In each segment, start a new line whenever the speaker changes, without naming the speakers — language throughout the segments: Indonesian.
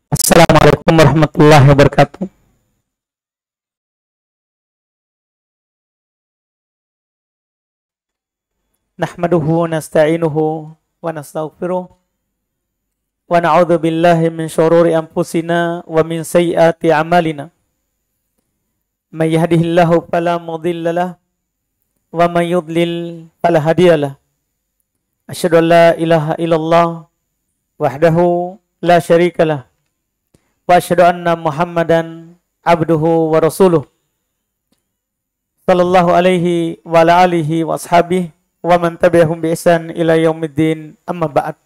Assalamualaikum warahmatullahi wabarakatuh. Nahmaduhu wa nasta'inuhu wa nastaghfiruh wa na'udzu billahi min syururi anfusina wa min sayyiati a'malina. May yahdihillahu fala mudilla lahu wa may yudlil fala hadiyalah. Asyhadu an la ilaha illallah wahdahu la syarikalah wa asyhadu anna Muhammadan abduhu wa rasuluh sallallahu alaihi wa ala alihi wa ashabihi wa man tabi'ahum bi ihsan ila yaumiddin, amma ba'd.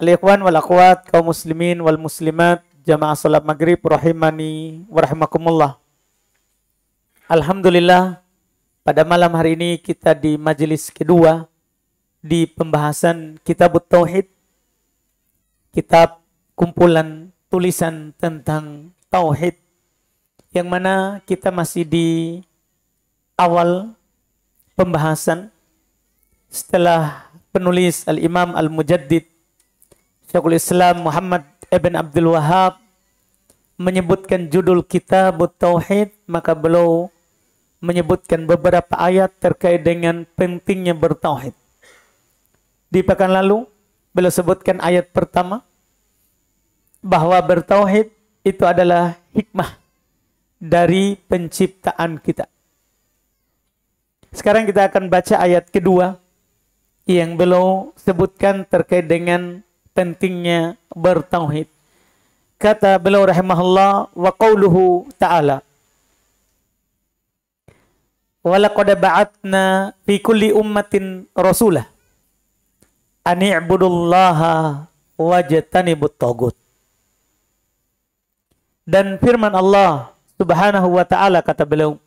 Al-ikhwan wal akhwat, kaum muslimin wal muslimat, jamaah salat maghrib rahimani wa rahimakumullah. Alhamdulillah, pada malam hari ini kita di majelis kedua di pembahasan Kitab Tauhid, kitab kumpulan tulisan tentang tauhid, yang mana kita masih di awal pembahasan setelah penulis Al-Imam Al-Mujaddid Syekhul Islam Muhammad ibn Abdul Wahhab menyebutkan judul Kitab Tauhid, maka beliau menyebutkan beberapa ayat terkait dengan pentingnya bertauhid. Di pekan lalu beliau sebutkan ayat pertama bahwa bertauhid itu adalah hikmah dari penciptaan kita. Sekarang kita akan baca ayat kedua yang beliau sebutkan terkait dengan pentingnya bertauhid. Kata beliau rahimahullah, wa qauluhu ta'ala, wa laqad ba'atna fi kulli ummatin rasulah an i'budullaha wajtanibut taghut. Dan firman Allah Subhanahu wa ta'ala, kata beliau,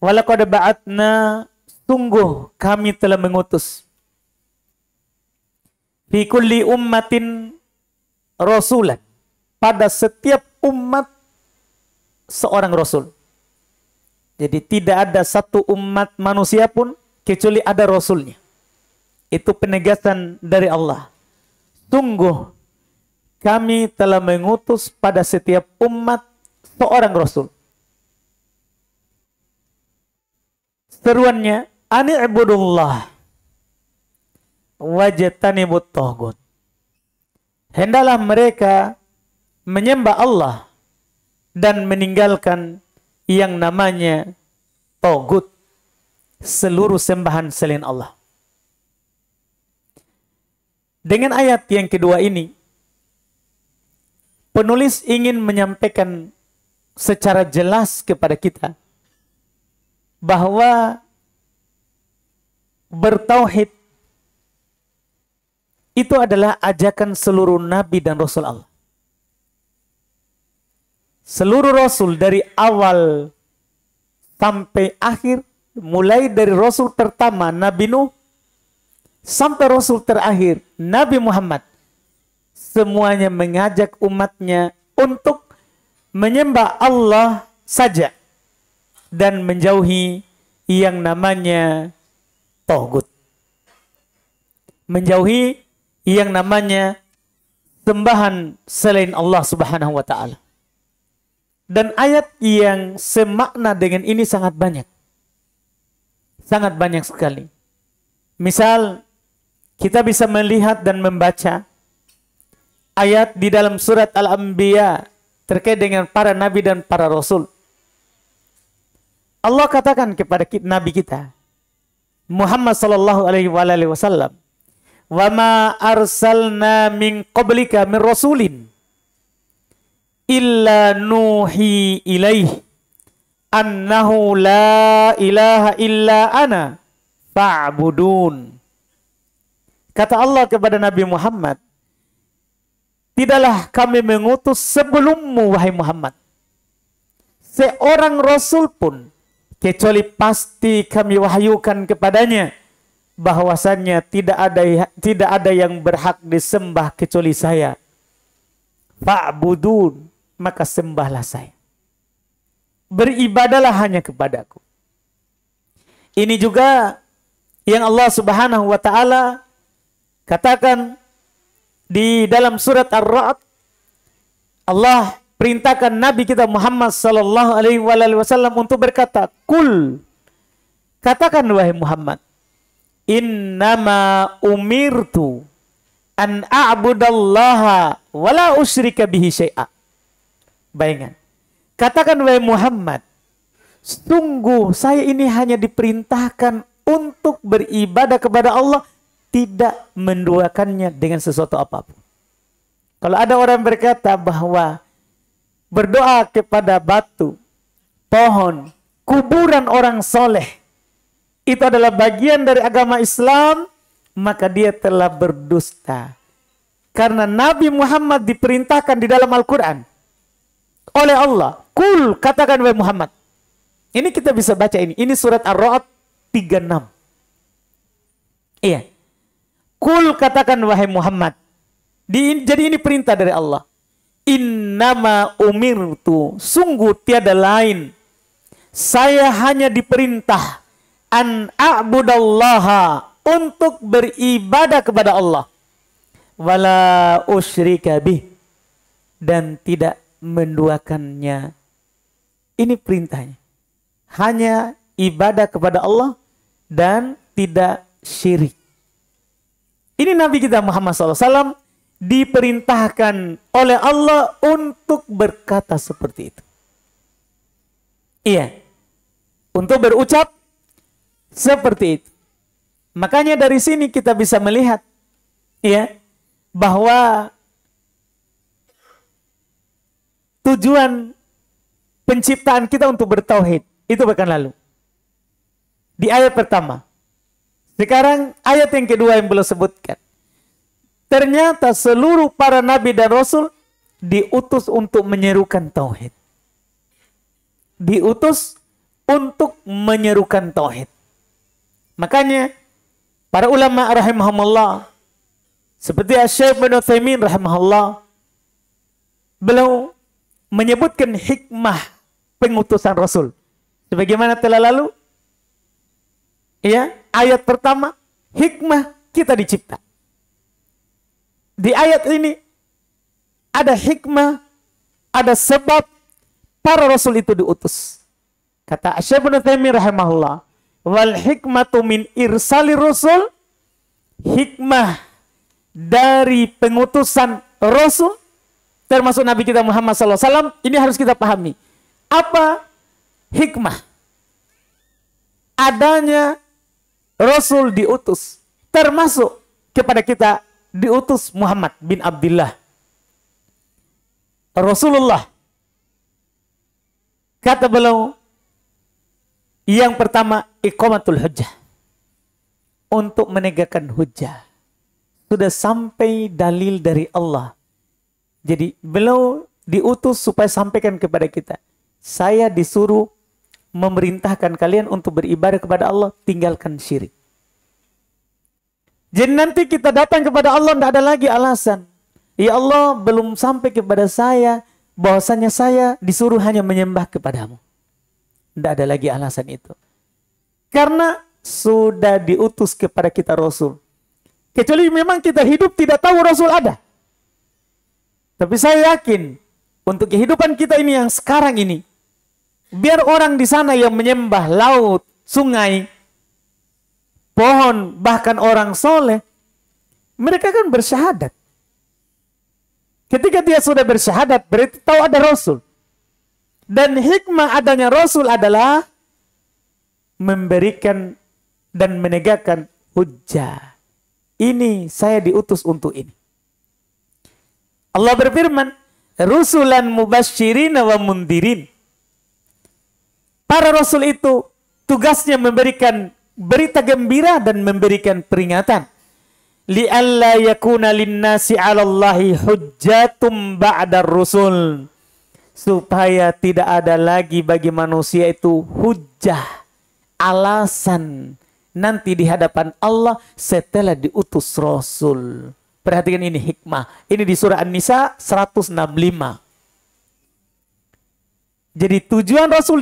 walaqad ba'atna, sungguh kami telah mengutus, fi kulli ummatin rasulan, pada setiap umat seorang rasul. Jadi tidak ada satu umat manusia pun kecuali ada rasulnya. Itu penegasan dari Allah. Sungguh kami telah mengutus pada setiap umat seorang rasul. Seruannya, ani'budullah wajtanibut taghut. Hendaklah mereka menyembah Allah dan meninggalkan yang namanya taghut, seluruh sembahan selain Allah. Dengan ayat yang kedua ini, penulis ingin menyampaikan secara jelas kepada kita bahwa bertauhid itu adalah ajakan seluruh nabi dan rasul Allah. Seluruh rasul dari awal sampai akhir, mulai dari rasul pertama Nabi Nuh sampai rasul terakhir Nabi Muhammad, semuanya mengajak umatnya untuk menyembah Allah saja dan menjauhi yang namanya taghut, menjauhi yang namanya sembahan selain Allah Subhanahu wa ta'ala. Dan ayat yang semakna dengan ini sangat banyak sekali. Misal, kita bisa melihat dan membaca ayat di dalam surat Al-Anbiya terkait dengan para nabi dan para rasul. Allah katakan kepada nabi kita Muhammad sallallahu alaihi wasallam, wa ma arsalna min qablika min rasulin illa nuhi ilaihi annahu la ilaha illa ana fa'budun. Kata Allah kepada Nabi Muhammad, tidaklah kami mengutus sebelummu wahai Muhammad seorang rasul pun kecuali pasti kami wahyukan kepadanya bahwasannya tidak ada yang berhak disembah kecuali saya. Fa'budun, maka sembahlah saya. Beribadalah hanya kepadaku. Ini juga yang Allah Subhanahu wa ta'ala katakan Di dalam surat Ar-Ra'd, Allah perintahkan Nabi kita Muhammad sallallahu alaihi wasallam untuk berkata, "Kul," katakan wahai Muhammad, "Innama umirtu an a'budallaha wa la usyrika bihi syai'a." Bayangkan. Katakan wahai Muhammad, sungguh saya ini hanya diperintahkan untuk beribadah kepada Allah, tidak menduakannya dengan sesuatu apapun. Kalau ada orang berkata bahwa berdoa kepada batu, pohon, kuburan orang soleh, itu adalah bagian dari agama Islam, maka dia telah berdusta. Karena Nabi Muhammad diperintahkan di dalam Al-Quran oleh Allah, "Kul," katakan wahai Muhammad. Ini kita bisa baca ini. Ini surat Ar-Ra'd 36. Iya. "Kul," katakan wahai Muhammad. Jadi ini perintah dari Allah. "Innama umirtu," sungguh tiada lain, saya hanya diperintah an a'budallaha, untuk beribadah kepada Allah, wala usyrika bih, dan tidak menduakannya. Ini perintahnya. Hanya ibadah kepada Allah dan tidak syirik. Ini Nabi kita Muhammad SAW diperintahkan oleh Allah untuk berkata seperti itu. Iya. Untuk berucap seperti itu. Makanya dari sini kita bisa melihat, ya, bahwa tujuan penciptaan kita untuk bertauhid itu bahkan lalu. Di ayat pertama. Sekarang ayat yang kedua yang belum sebutkan. Ternyata seluruh para nabi dan rasul diutus untuk menyerukan tauhid. Diutus untuk menyerukan tauhid. Makanya para ulama rahimahumullah, seperti Syekh bin Utsaimin rahimahullah, beliau menyebutkan hikmah pengutusan Rasul. Sebagaimana telah lalu, ya, ayat pertama, hikmah kita dicipta. Di ayat ini ada hikmah, ada sebab para Rasul itu diutus. Kata Syekh bin Utsaimin rahimahullah, wal hikmatu min irsali Rasul, hikmah dari pengutusan Rasul, termasuk Nabi kita Muhammad SAW, ini harus kita pahami. Apa hikmah? Adanya Rasul diutus, termasuk kepada kita diutus Muhammad bin Abdullah, Rasulullah. Kata beliau, yang pertama, iqamatul hujjah. Untuk menegakkan hujjah. Sudah sampai dalil dari Allah. Jadi beliau diutus supaya sampaikan kepada kita. Saya disuruh memerintahkan kalian untuk beribadah kepada Allah, tinggalkan syirik. Jadi nanti kita datang kepada Allah, tidak ada lagi alasan. Ya Allah, belum sampai kepada saya, bahwasanya saya disuruh hanya menyembah kepadamu. Tidak ada lagi alasan itu. Karena sudah diutus kepada kita Rasul. Kecuali memang kita hidup tidak tahu Rasul ada. Tapi saya yakin, untuk kehidupan kita ini yang sekarang ini, biar orang di sana yang menyembah laut, sungai, pohon, bahkan orang soleh, mereka kan bersyahadat. Ketika dia sudah bersyahadat, berarti tahu ada Rasul. Dan hikmah adanya Rasul adalah memberikan dan menegakkan hujjah. Ini saya diutus untuk ini. Allah berfirman, rusulan mubasysyirin wa mundirin. Para rasul itu tugasnya memberikan berita gembira dan memberikan peringatan. Li'alla yakuna linnasi 'alallahi hujjatum ba'dar rusul. Supaya tidak ada lagi bagi manusia itu hujjah, alasan nanti di hadapan Allah setelah diutus Rasul. Perhatikan ini hikmah. Ini di surah An-Nisa 165. Jadi tujuan Rasul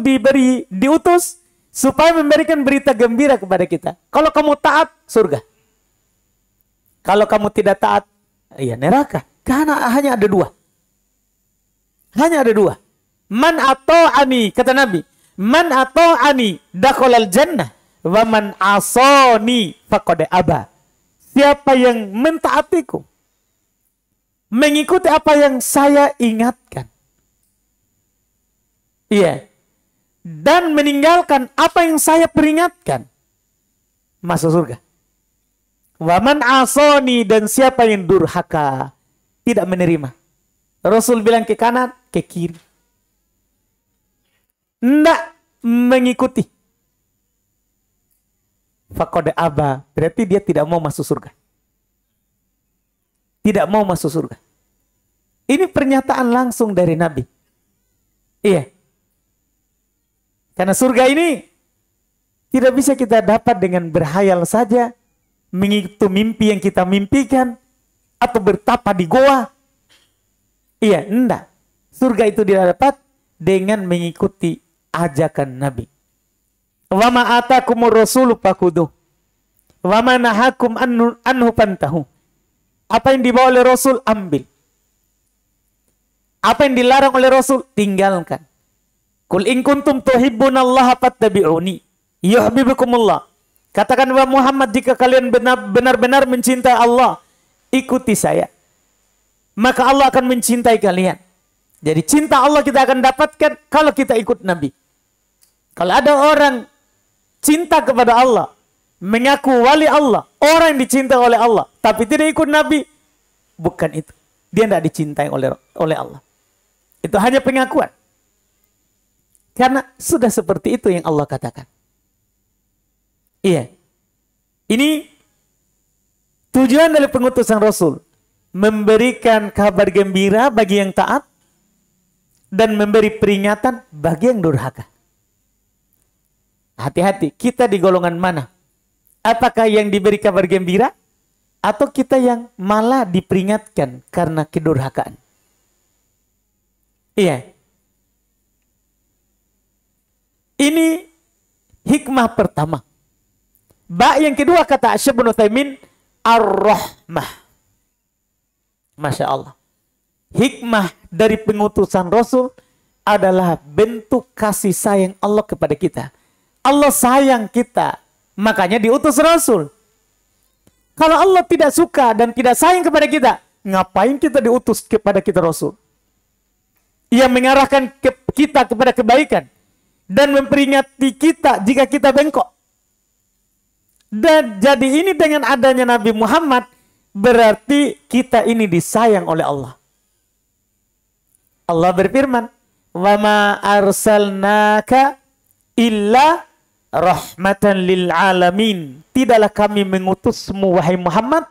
diutus supaya memberikan berita gembira kepada kita. Kalau kamu taat, surga. Kalau kamu tidak taat, Iya, neraka. Karena hanya ada dua. Hanya ada dua. Man ata'ani, kata Nabi. Man ata'ani dakhalal jannah. Wa man asani faqad aba. Siapa yang mentaatiku, mengikuti apa yang saya ingatkan. Iya. Dan meninggalkan apa yang saya peringatkan, masuk surga. Waman asoni, dan siapa yang durhaka, tidak menerima. Rasul bilang ke kanan, ke kiri. Tidak mengikuti. Faqad aba, berarti dia tidak mau masuk surga. Tidak mau masuk surga. Ini pernyataan langsung dari Nabi. Iya. Karena surga ini tidak bisa kita dapat dengan berhayal saja, mengikuti mimpi yang kita mimpikan, atau bertapa di goa. Iya, enggak. Surga itu didapat dengan mengikuti ajakan Nabi. Wa ma atakumur rasulu fakhudhuh wa ma nahakum anhu fantahu. Apa yang dibawa oleh Rasul, ambil. Apa yang dilarang oleh Rasul, tinggalkan. Qul in kuntum tuhibbunallaha fattabi'uni yuhibbukumullah. Katakan bahwa Muhammad, jika kalian benar-benar mencintai Allah, ikuti saya, maka Allah akan mencintai kalian. Jadi cinta Allah kita akan dapatkan kalau kita ikut Nabi. Kalau ada orang cinta kepada Allah, mengaku wali Allah, orang yang dicintai oleh Allah, tapi tidak ikut Nabi, bukan itu. Dia tidak dicintai oleh Allah. Itu hanya pengakuan. Karena sudah seperti itu yang Allah katakan. Iya. Ini tujuan dari pengutusan Rasul. Memberikan kabar gembira bagi yang taat. Dan memberi peringatan bagi yang durhaka. Hati-hati, kita di golongan mana? Apakah yang diberi kabar gembira? Atau kita yang malah diperingatkan karena kedurhakaan? Iya. Ini hikmah pertama. Yang kedua, kata Syekh Ibnu Utsaimin, ar-rahmah. Masya Allah. Hikmah dari pengutusan Rasul adalah bentuk kasih sayang Allah kepada kita. Allah sayang kita, makanya diutus Rasul. Kalau Allah tidak suka dan tidak sayang kepada kita, ngapain kita diutus kepada kita Rasul? Ia mengarahkan kita kepada kebaikan dan memperingati kita jika kita bengkok. Dan jadi ini dengan adanya Nabi Muhammad, berarti kita ini disayang oleh Allah. Allah berfirman, "Wa ma arsalnaka illa rahmatan lil alamin." Tidaklah kami mengutusmu, wahai Muhammad,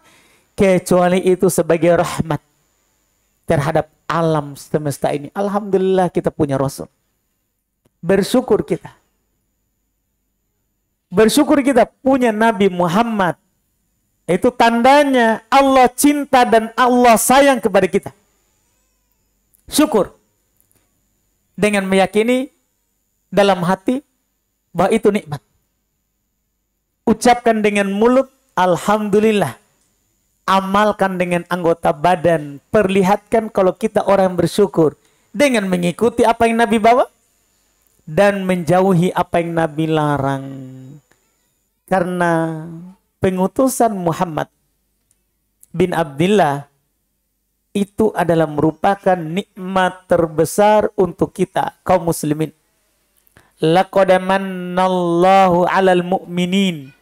kecuali itu sebagai rahmat terhadap alam semesta ini. Alhamdulillah kita punya Rasul. Bersyukur kita. Bersyukur kita punya Nabi Muhammad. Itu tandanya Allah cinta dan Allah sayang kepada kita. Syukur. Dengan meyakini dalam hati bahwa itu nikmat. Ucapkan dengan mulut, alhamdulillah. Amalkan dengan anggota badan. Perlihatkan kalau kita orang bersyukur. Dengan mengikuti apa yang Nabi bawa. Dan menjauhi apa yang Nabi larang. Karena pengutusan Muhammad bin Abdullah itu adalah merupakan nikmat terbesar untuk kita, kaum muslimin. Laqad mannallahu 'alal mu'minin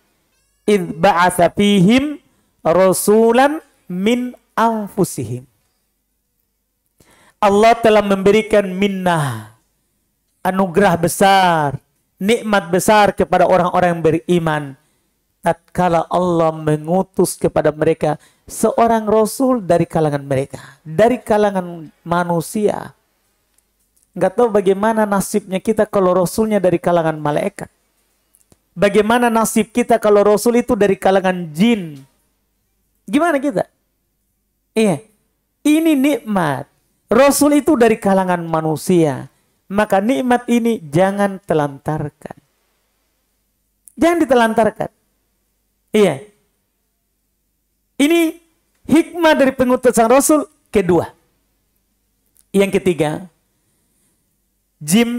idz ba'atsa fihim rasulan min anfusihim. Allah telah memberikan minnah, anugerah besar, nikmat besar kepada orang-orang yang beriman. Tatkala Allah mengutus kepada mereka seorang Rasul dari kalangan mereka. Dari kalangan manusia. Nggak tahu bagaimana nasibnya kita kalau Rasulnya dari kalangan malaikat. Bagaimana nasib kita kalau Rasul itu dari kalangan jin. Gimana kita? Iya. Ini nikmat. Rasul itu dari kalangan manusia. Maka nikmat ini jangan telantarkan. Jangan ditelantarkan. Iya. Ini hikmah dari pengutusan Rasul kedua. Yang ketiga,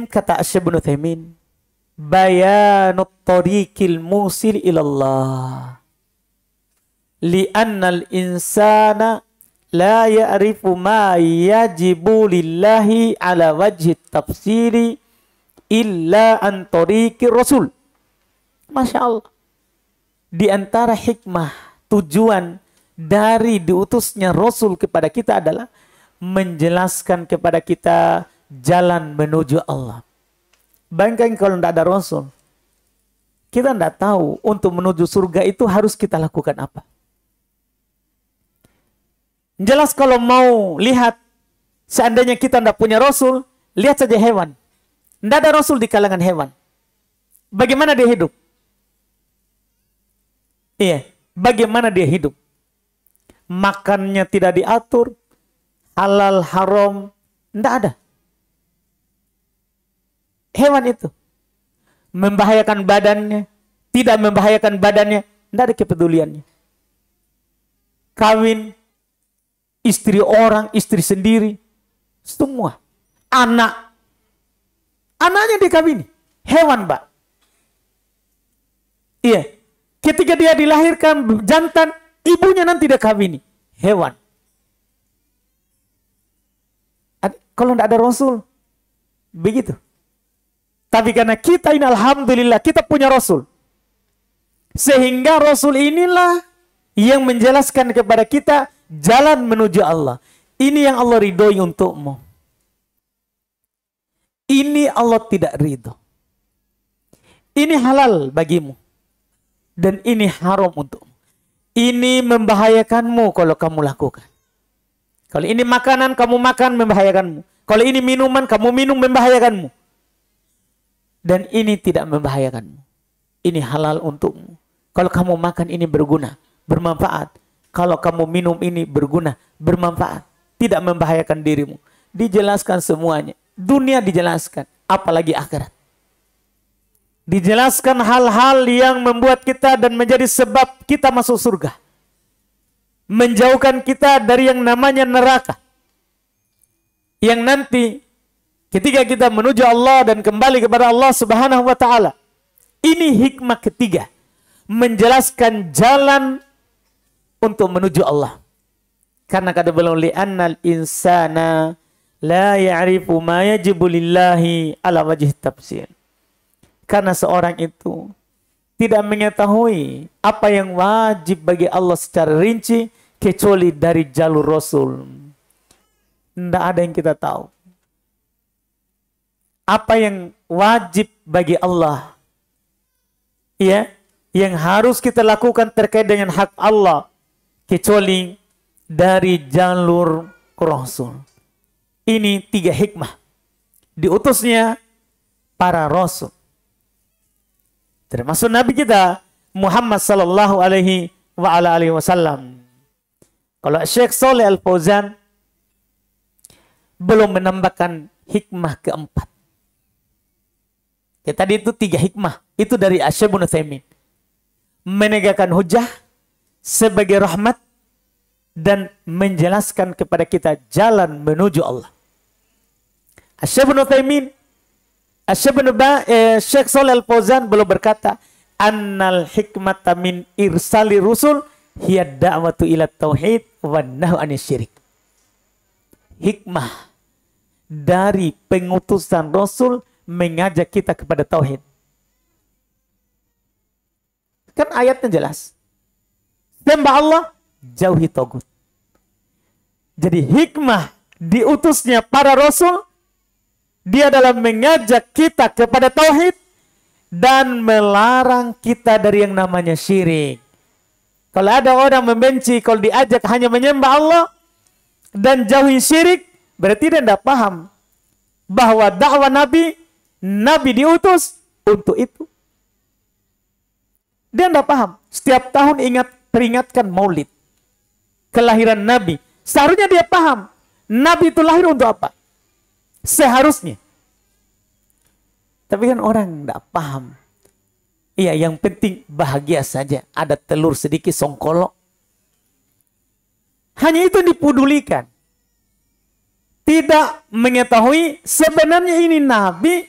kata Syekh Ibnu Utsaimin, bayanut tariqil musil ilallah. Li'annal insana la ya'rifu ma yajibu lillahi ala wajhi tafsiri illa an tariqir Rasul. Masya Allah. Di antara hikmah, tujuan dari diutusnya Rasul kepada kita adalah menjelaskan kepada kita jalan menuju Allah. Bayangkan kalau tidak ada Rasul, kita tidak tahu untuk menuju surga itu harus kita lakukan apa. Jelas kalau mau lihat, seandainya kita tidak punya Rasul, lihat saja hewan. Tidak ada Rasul di kalangan hewan. Bagaimana dia hidup? Iya, bagaimana dia hidup? Makannya tidak diatur, halal haram, tidak ada. Hewan itu membahayakan badannya, tidak membahayakan badannya, tidak ada kepeduliannya. Kawin, istri orang, istri sendiri, semua. Anaknya dikawini, hewan, Pak. Iya. Ketika dia dilahirkan jantan, ibunya nanti dia kawini. Hewan. Kalau tidak ada Rasul, begitu. Tapi karena kita ini alhamdulillah, kita punya Rasul. Sehingga Rasul inilah yang menjelaskan kepada kita jalan menuju Allah. Ini yang Allah ridhoi untukmu. Ini Allah tidak ridho. Ini halal bagimu. Dan ini haram untukmu. Ini membahayakanmu kalau kamu lakukan. Kalau ini makanan kamu makan membahayakanmu. Kalau ini minuman kamu minum membahayakanmu. Dan ini tidak membahayakanmu. Ini halal untukmu. Kalau kamu makan ini berguna, bermanfaat. Kalau kamu minum ini berguna, bermanfaat. Tidak membahayakan dirimu. Dijelaskan semuanya. Dunia dijelaskan. Apalagi akhirat. Dijelaskan hal-hal yang membuat kita dan menjadi sebab kita masuk surga. Menjauhkan kita dari yang namanya neraka. Yang nanti ketika kita menuju Allah dan kembali kepada Allah Subhanahu wa taala. Ini hikmah ketiga. Menjelaskan jalan untuk menuju Allah. Karena kata beliau, li'annal insana la ya'rifu ma yajibu lillahi ala wajhi tafsir. Karena seorang itu tidak mengetahui apa yang wajib bagi Allah secara rinci kecuali dari jalur Rasul. Tidak ada yang kita tahu. Apa yang wajib bagi Allah, ya, yang harus kita lakukan terkait dengan hak Allah kecuali dari jalur Rasul. Ini 3 hikmah diutusnya para Rasul. Termasuk Nabi kita Muhammad sallallahu alaihi wasallam. Kalau Syekh Shalih Al-Fauzan belum menambahkan hikmah keempat. Ya, tadi itu 3 hikmah. Itu dari Syekh Ibnu Utsaimin. Menegakkan hujah sebagai rahmat dan menjelaskan kepada kita jalan menuju Allah. Syekh Ibnu Utsaimin, Syekh Shalih Al-Fauzan belum berkata, annal hikmata min irsali rusul hiya da'watu ila tauhid wa nahyu anasyirik. Hikmah dari pengutusan Rasul mengajak kita kepada tauhid. Kan ayatnya jelas. Sembah Allah, jauhi tagut. Jadi hikmah diutusnya para Rasul, dia adalah mengajak kita kepada tauhid dan melarang kita dari yang namanya syirik. Kalau ada orang membenci kalau diajak hanya menyembah Allah dan jauhi syirik, berarti dia tidak paham bahwa dakwah Nabi diutus untuk itu. Dia tidak paham. Setiap tahun peringatkan Maulid, kelahiran Nabi. Seharusnya dia paham Nabi itu lahir untuk apa. Seharusnya. Tapi kan orang tidak paham. Iya, yang penting bahagia saja. Ada telur sedikit songkolok. Hanya itu yang dipedulikan. Tidak mengetahui sebenarnya ini Nabi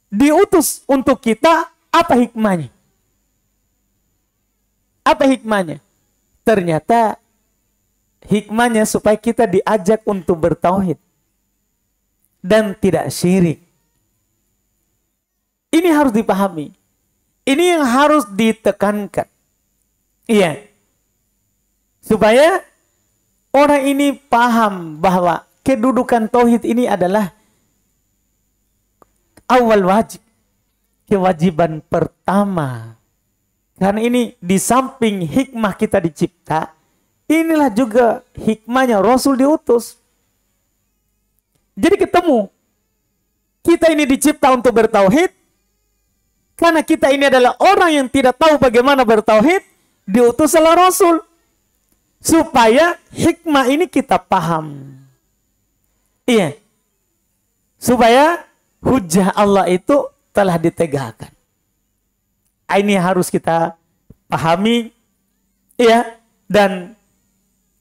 diutus untuk kita, apa hikmahnya? Apa hikmahnya? Ternyata hikmahnya supaya kita diajak untuk bertauhid dan tidak syirik. Ini harus dipahami. Ini yang harus ditekankan. Iya. Supaya orang ini paham bahwa kedudukan tauhid ini adalah awal wajib, kewajiban pertama. Karena ini di samping hikmah kita dicipta, inilah juga hikmahnya Rasul diutus. Jadi ketemu, kita ini dicipta untuk bertauhid, karena kita ini adalah orang yang tidak tahu bagaimana bertauhid, diutus oleh Rasul. Supaya hikmah ini kita paham. Iya. Supaya hujah Allah itu telah ditegakkan. Ini harus kita pahami. Iya. Dan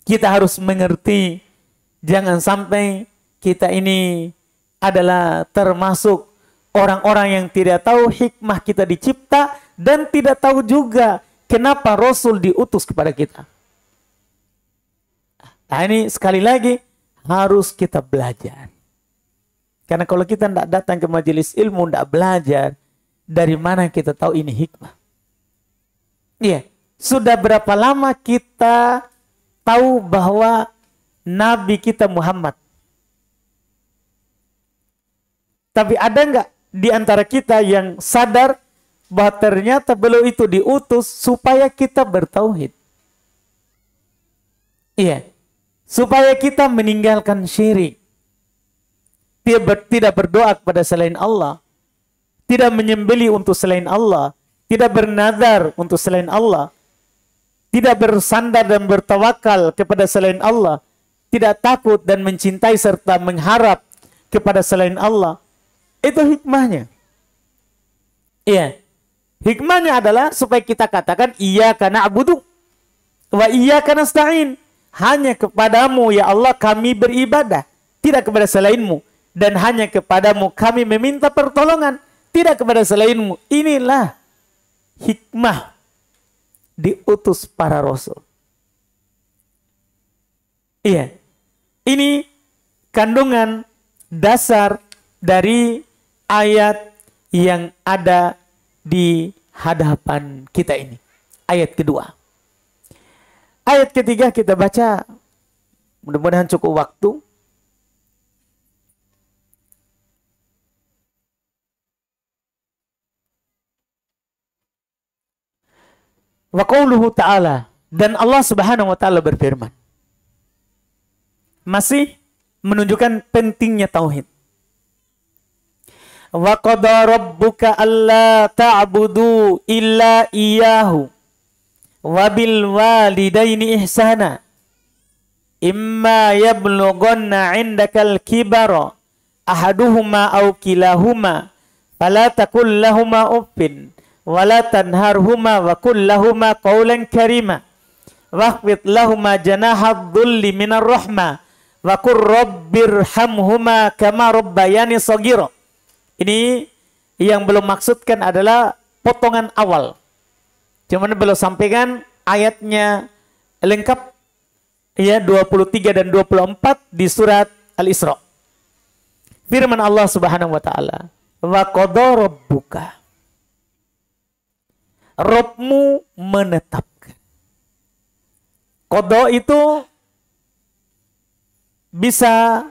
kita harus mengerti. Jangan sampai kita ini adalah termasuk orang-orang yang tidak tahu hikmah kita dicipta. Dan tidak tahu juga kenapa Rasul diutus kepada kita. Nah ini sekali lagi harus kita belajar. Karena kalau kita tidak datang ke majelis ilmu, tidak belajar, dari mana kita tahu ini hikmah? Iya, sudah berapa lama kita tahu bahwa Nabi kita Muhammad? Tapi ada nggak di antara kita yang sadar bahwa ternyata beliau itu diutus supaya kita bertauhid? Iya. Supaya kita meninggalkan syirik. Tidak berdoa kepada selain Allah. Tidak menyembelih untuk selain Allah. Tidak bernazar untuk selain Allah. Tidak bersandar dan bertawakal kepada selain Allah. Tidak takut dan mencintai serta mengharap kepada selain Allah. Itu hikmahnya. Iya. Hikmahnya adalah supaya kita katakan iyyaka na'budu wa iyyaka nasta'in. Hanya kepadamu ya Allah kami beribadah, tidak kepada selainmu. Dan hanya kepadamu kami meminta pertolongan, tidak kepada selainmu. Inilah hikmah diutus para Rasul. Iya. Ini kandungan dasar dari ayat yang ada di hadapan kita ini. Ayat kedua. Ayat ketiga kita baca, mudah-mudahan cukup waktu. Wa qauluhu ta'ala, dan Allah Subhanahu wa taala berfirman. Masih menunjukkan pentingnya tauhid. Wa qada rabbuka alla ta'budu illa iyyahu wabil walidaini ihsana imma yablughanna 'indakal kibara ahaduhuma aw kilahuma fala taqul lahumā uffin wala tanharhuma wa qul lahumā qawlan karīmā wakhfid lahumā janāha dhulli minar rahmah wa qur rabbirhamhumā kamā rabbayani shaghīra. Ini yang belum maksudkan adalah potongan awal. Cuman belum sampaikan ayatnya lengkap ya 23 dan 24 di surat Al-Isra. Firman Allah Subhanahu wa taala, "Wa qada rabbuka." Rabbmu menetapkan. Qada itu bisa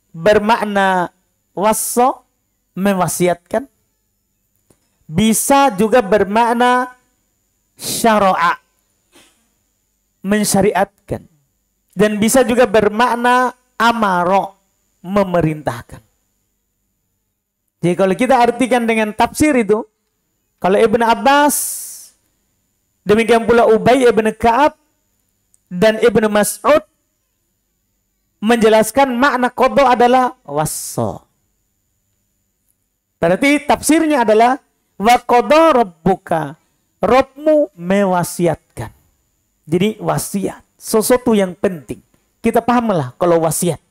bermakna wassa, mewasiatkan. Bisa juga bermakna syara'a, mensyariatkan. Dan bisa juga bermakna amaro, memerintahkan. Jadi kalau kita artikan dengan tafsir itu, kalau Ibn Abbas, demikian pula Ubay ibn Ka'ab dan Ibn Mas'ud menjelaskan makna qada adalah wassa. Berarti tafsirnya adalah wa qada rabbuka. Rabbmu mewasiatkan. Jadi wasiat. sesuatu yang penting. Kita pahamlah kalau wasiat.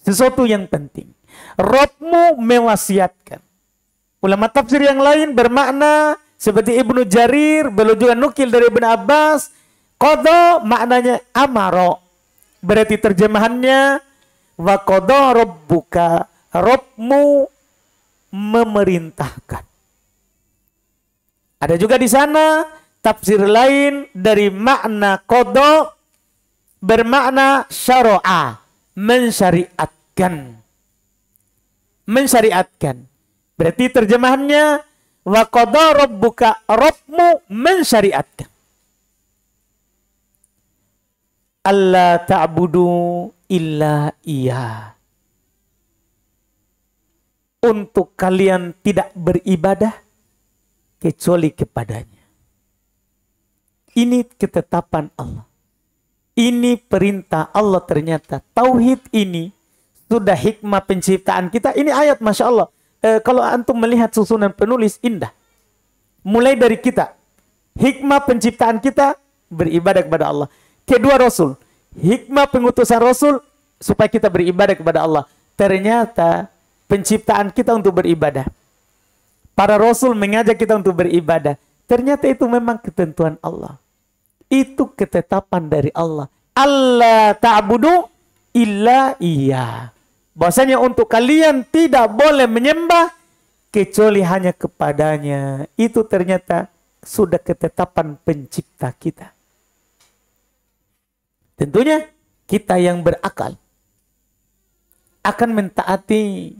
Sesuatu yang penting. Robmu mewasiatkan. Ulama tafsir yang lain bermakna seperti Ibnu Jarir, beliau juga nukil dari Ibnu Abbas, qada maknanya amaro. Berarti terjemahannya wa qada rabbuka, Robmu memerintahkan. Ada juga di sana tafsir lain dari makna qada bermakna syara'a, mensyariatkan. Mensyariatkan. Berarti terjemahannya wa qada rabbuka, Rabbmu mensyariatkan. Alla ta'budu illa iya. Untuk kalian tidak beribadah kecuali kepadanya. Ini ketetapan Allah. Ini perintah Allah ternyata. Tauhid ini sudah hikmah penciptaan kita. Ini ayat Masya Allah. Kalau antum melihat susunan penulis indah. Mulai dari kita. Hikmah penciptaan kita beribadah kepada Allah. Kedua Rasul. Hikmah pengutusan Rasul supaya kita beribadah kepada Allah. Ternyata penciptaan kita untuk beribadah. Para Rasul mengajak kita untuk beribadah. Ternyata itu memang ketentuan Allah. Itu ketetapan dari Allah. Allah ta'budu illa iya. Bahwasanya untuk kalian tidak boleh menyembah kecuali hanya kepadanya. Itu ternyata sudah ketetapan pencipta kita. Tentunya kita yang berakal akan mentaati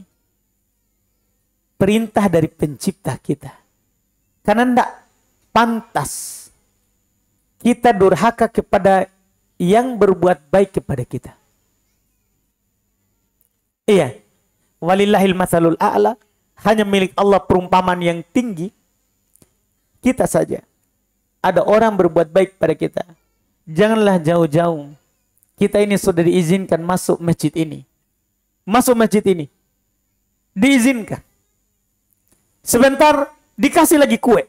perintah dari pencipta kita. Karena tidak pantas kita durhaka kepada yang berbuat baik kepada kita. Iya. Walillahil matsalul a'la. Hanya milik Allah perumpamaan yang tinggi. Kita saja. Ada orang berbuat baik pada kita. Janganlah jauh-jauh. Kita ini sudah diizinkan masuk masjid ini. Masuk masjid ini. Diizinkan. Sebentar dikasih lagi kue.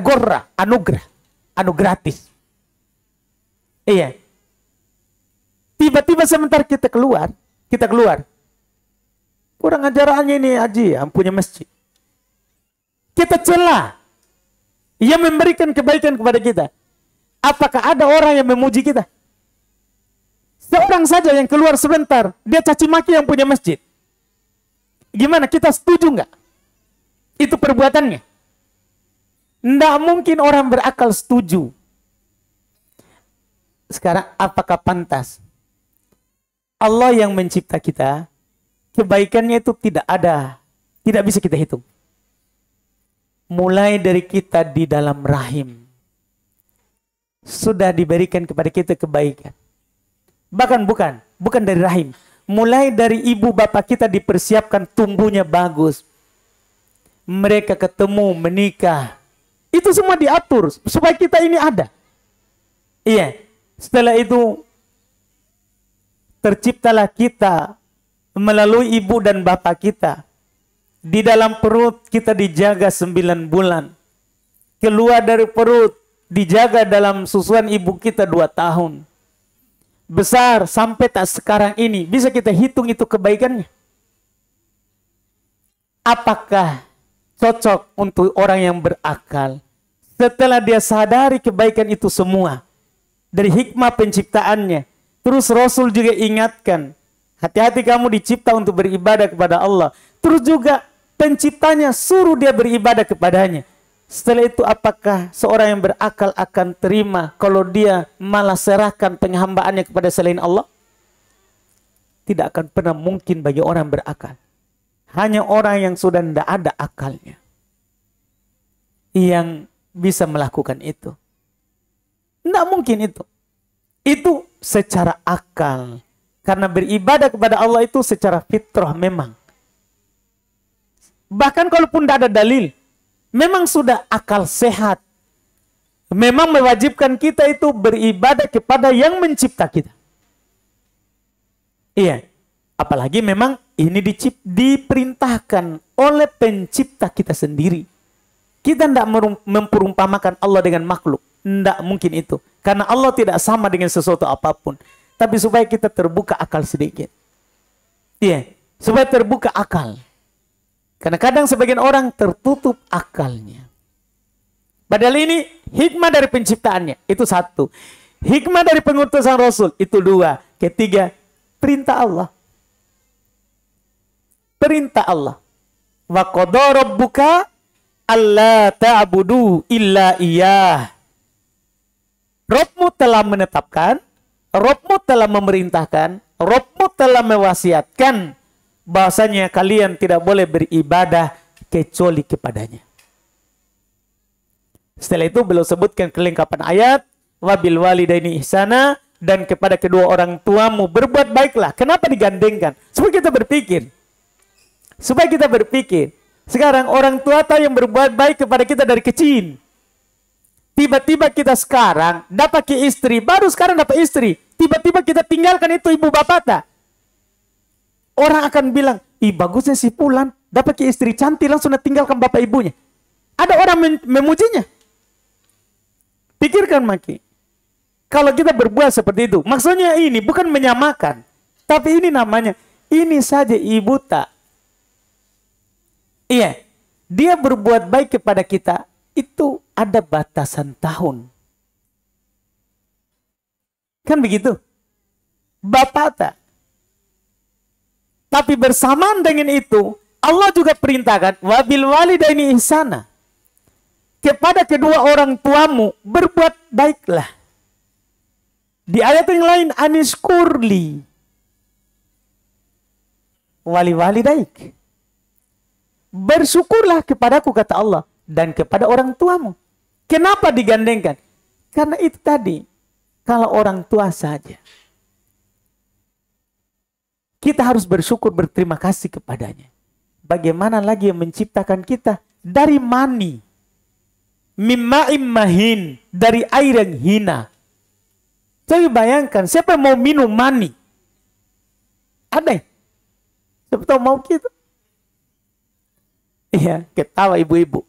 Gorra, anugerah. Anu gratis. Iya. Tiba-tiba sebentar kita keluar. Kurang ajarannya ini Haji, yang punya masjid. Kita celah. Ia memberikan kebaikan kepada kita. Apakah ada orang yang memuji kita? Seorang saja yang keluar sebentar, dia caci maki yang punya masjid. Gimana? Kita setuju nggak? Itu perbuatannya. Nggak mungkin orang berakal setuju. Sekarang apakah pantas? Allah yang mencipta kita, kebaikannya itu tidak ada. Tidak bisa kita hitung. Mulai dari kita di dalam rahim. Sudah diberikan kepada kita kebaikan. Bahkan bukan dari rahim. Mulai dari ibu bapak kita dipersiapkan tumbuhnya bagus. Mereka ketemu, menikah. Itu semua diatur supaya kita ini ada. Iya. Setelah itu terciptalah kita melalui ibu dan bapak kita. Di dalam perut kita dijaga 9 bulan. Keluar dari perut dijaga dalam susuan ibu kita 2 tahun. Besar sampai tak sekarang ini. Bisa kita hitung itu kebaikannya. Apakah cocok untuk orang yang berakal setelah dia sadari kebaikan itu semua dari hikmah penciptaannya? Terus Rasul juga ingatkan, hati-hati kamu dicipta untuk beribadah kepada Allah. Terus juga penciptanya suruh dia beribadah kepadanya. Setelah itu apakah seorang yang berakal akan terima kalau dia malah serahkan penghambaannya kepada selain Allah? Tidak akan pernah mungkin bagi orang berakal. Hanya orang yang sudah tidak ada akalnya yang bisa melakukan itu. Tidak mungkin itu. Itu secara akal. Karena beribadah kepada Allah itu secara fitrah memang. Bahkan kalaupun tidak ada dalil, memang sudah akal sehat. Memang mewajibkan kita itu beribadah kepada yang mencipta kita. Iya. Apalagi memang ini diperintahkan oleh pencipta kita sendiri. Kita tidak memperumpamakan Allah dengan makhluk. Tidak mungkin itu. Karena Allah tidak sama dengan sesuatu apapun. Tapi supaya kita terbuka akal sedikit. Iya, supaya terbuka akal. Karena kadang sebagian orang tertutup akalnya. Padahal ini hikmah dari penciptaannya. Itu satu. Hikmah dari pengutusan Rasul. Itu dua. Ketiga, perintah Allah. Perintah Allah. Wa qada rabbuka alla ta'budu illa iyyah. Rabbmu telah menetapkan, Rabbmu telah memerintahkan, Rabbmu telah mewasiatkan bahasanya kalian tidak boleh beribadah kecuali kepadanya. Setelah itu beliau sebutkan kelengkapan ayat, wabil walidaini ihsana, dan kepada kedua orang tuamu berbuat baiklah. Kenapa digandengkan? Supaya kita berpikir. Supaya kita berpikir. Sekarang orang tua tahu yang berbuat baik kepada kita dari kecil. Tiba-tiba kita sekarang dapat ke istri, baru sekarang dapat istri. Tiba-tiba kita tinggalkan itu ibu bapak tak. Orang akan bilang, ih bagusnya si Fulan, dapat ke istri cantik langsung tinggalkan bapak ibunya. Ada orang memujinya. Pikirkan Maki. Kalau kita berbuat seperti itu, maksudnya ini bukan menyamakan. Tapi ini namanya, ini saja ibu tak. Iya, dia berbuat baik kepada kita, itu ada batasan tahun. Kan begitu? Bapak tak. Tapi bersamaan dengan itu, Allah juga perintahkan, wabil walidaini ihsana. Kepada kedua orang tuamu, berbuat baiklah. Di ayat yang lain, anishkurli. Wali walidaik. Bersyukurlah kepadaku, kata Allah. Dan kepada orang tuamu. Kenapa digandengkan? Karena itu tadi. Kalau orang tua saja. Kita harus bersyukur, berterima kasih kepadanya. Bagaimana lagi yang menciptakan kita? Dari mani. Mimma'im mahin. Dari air yang hina. Coba bayangkan. Siapa yang mau minum mani? Ada yang? Siapa tahu mau gitu? Iya, ketawa ibu-ibu.